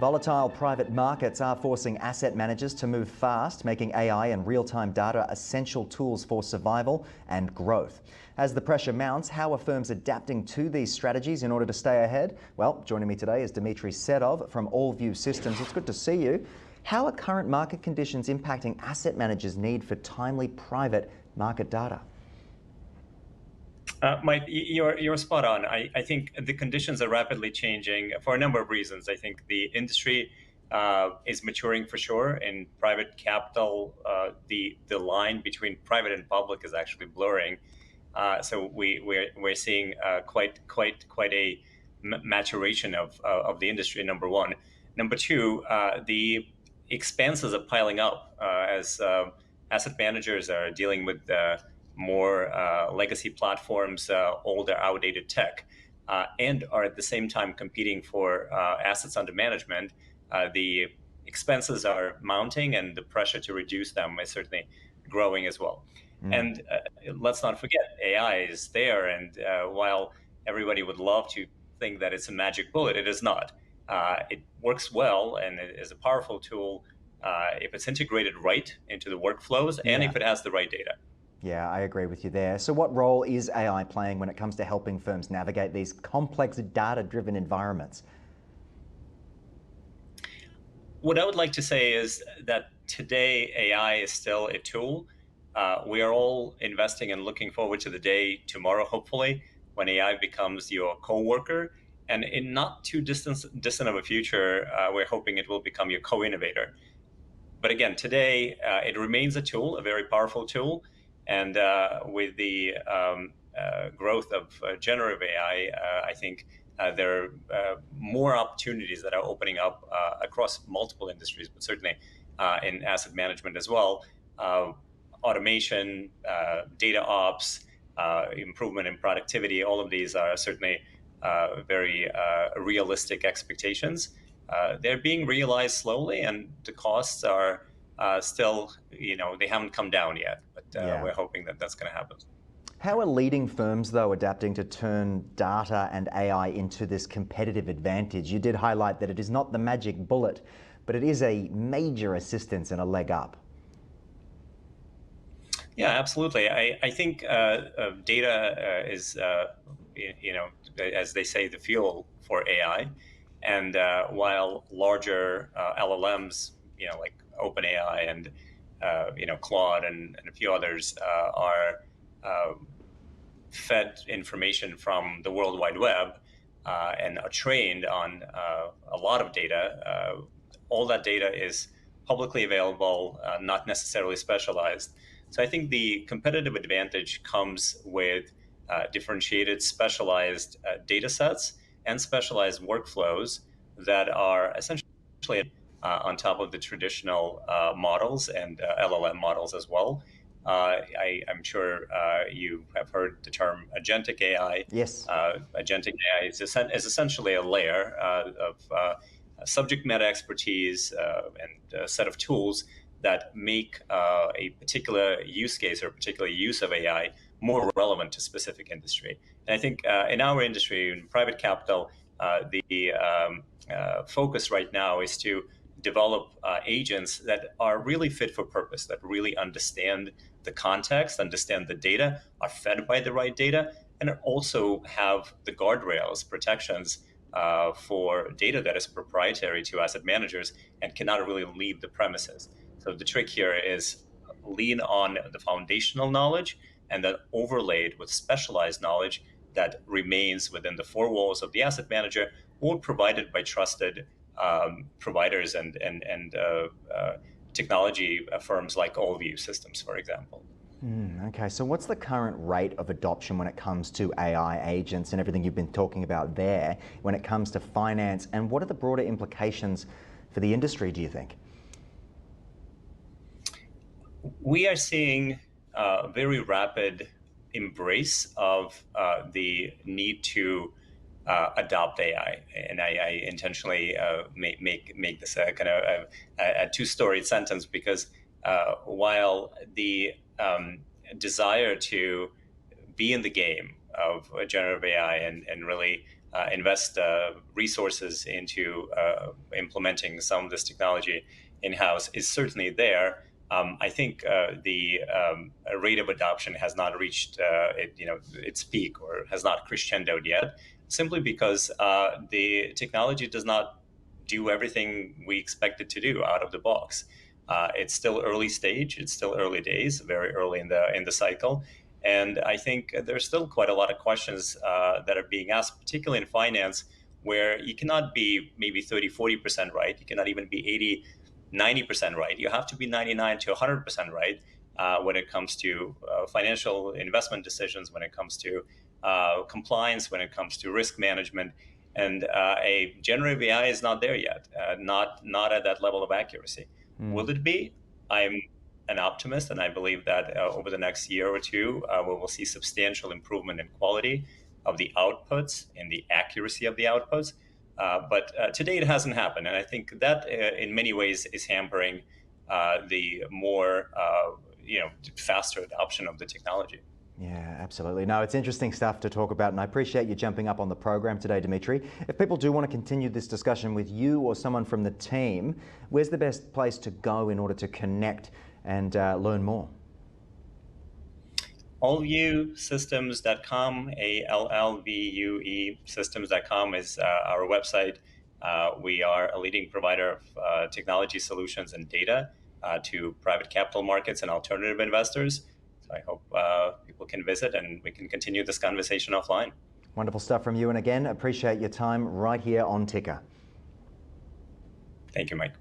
Volatile private markets are forcing asset managers to move fast, making AI and real-time data essential tools for survival and growth. As the pressure mounts, how are firms adapting to these strategies in order to stay ahead? Well, joining me today is Dmitri Sedov from Allvue Systems. It's good to see you. How are current market conditions impacting asset managers' need for timely private market data? Mike, you're spot on. I think the conditions are rapidly changing for a number of reasons. I think the industry is maturing for sure. In private capital, the line between private and public is actually blurring. So we're seeing quite a maturation of the industry. Number one. Number two, the expenses are piling up as asset managers are dealing with more legacy platforms, older, outdated tech, and are at the same time competing for assets under management. The expenses are mounting, and the pressure to reduce them is certainly growing as well. And let's not forget, AI is there, and while everybody would love to think that it's a magic bullet, it is not. It works well, and it is a powerful tool if it's integrated right into the workflows and if it has the right data. Yeah, I agree with you there. So what role is AI playing when it comes to helping firms navigate these complex data-driven environments? What I would like to say is that today AI is still a tool. We are all investing and looking forward to the day tomorrow, hopefully, when AI becomes your co-worker. And in not too distant of a future, we're hoping it will become your co-innovator. But again, today, it remains a tool, a very powerful tool. And with the growth of generative AI, I think there are more opportunities that are opening up across multiple industries, but certainly in asset management as well. Automation, data ops, improvement in productivity, all of these are certainly very realistic expectations. They're being realized slowly, and the costs are still, they haven't come down yet, but we're hoping that that's going to happen. How are leading firms, though, adapting to turn data and AI into this competitive advantage? You did highlight that it is not the magic bullet, but it is a major assistance and a leg up. Yeah, absolutely. I think data is, as they say, the fuel for AI. And while larger LLMs, like OpenAI and Claude and a few others are fed information from the World Wide Web and are trained on a lot of data, all that data is publicly available, not necessarily specialized. So I think the competitive advantage comes with differentiated, specialized data sets and specialized workflows that are essentially on top of the traditional models and LLM models as well. I'm sure you have heard the term agentic AI. Yes. Agentic AI is essentially a layer of subject matter expertise and a set of tools that make a particular use case or a particular use of AI more relevant to specific industry. And I think in our industry, in private capital, the focus right now is to develop agents that are really fit for purpose, that really understand the context, understand the data, are fed by the right data, and also have the guardrails, protections for data that is proprietary to asset managers and cannot really leave the premises. So the trick here is lean on the foundational knowledge and then overlaid with specialized knowledge that remains within the four walls of the asset manager or provided by trusted providers and technology firms like Allvue Systems, for example. Okay, so what's the current rate of adoption when it comes to AI agents and everything you've been talking about there when it comes to finance, and what are the broader implications for the industry, do you think? We are seeing a very rapid embrace of the need to adopt AI, and I intentionally make this a kind of a two-storied sentence because while the desire to be in the game of generative AI and really invest resources into implementing some of this technology in-house is certainly there. I think the rate of adoption has not reached its peak or has not crescendoed yet, simply because the technology does not do everything we expect it to do out of the box. It's still early stage. It's still early days, very early in the cycle. And I think there's still quite a lot of questions that are being asked, particularly in finance, where you cannot be maybe 30, 40% right. You cannot even be 80, 90% right. You have to be 99 to 100% right when it comes to financial investment decisions, when it comes to compliance, when it comes to risk management. And a generative AI is not there yet, not at that level of accuracy. Will it be? I'm an optimist, and I believe that over the next year or two, we will see substantial improvement in quality of the outputs and the accuracy of the outputs. But today it hasn't happened, and I think that in many ways is hampering the more faster adoption of the technology. Yeah, absolutely. No, it's interesting stuff to talk about, and I appreciate you jumping up on the program today, Dmitri. If people do want to continue this discussion with you or someone from the team, where's the best place to go in order to connect and learn more? Allvuesystems.com, ALLVUE systems.com is our website. We are a leading provider of technology solutions and data to private capital markets and alternative investors. So I hope people can visit and we can continue this conversation offline. Wonderful stuff from you. And again, appreciate your time right here on Ticker. Thank you, Mike.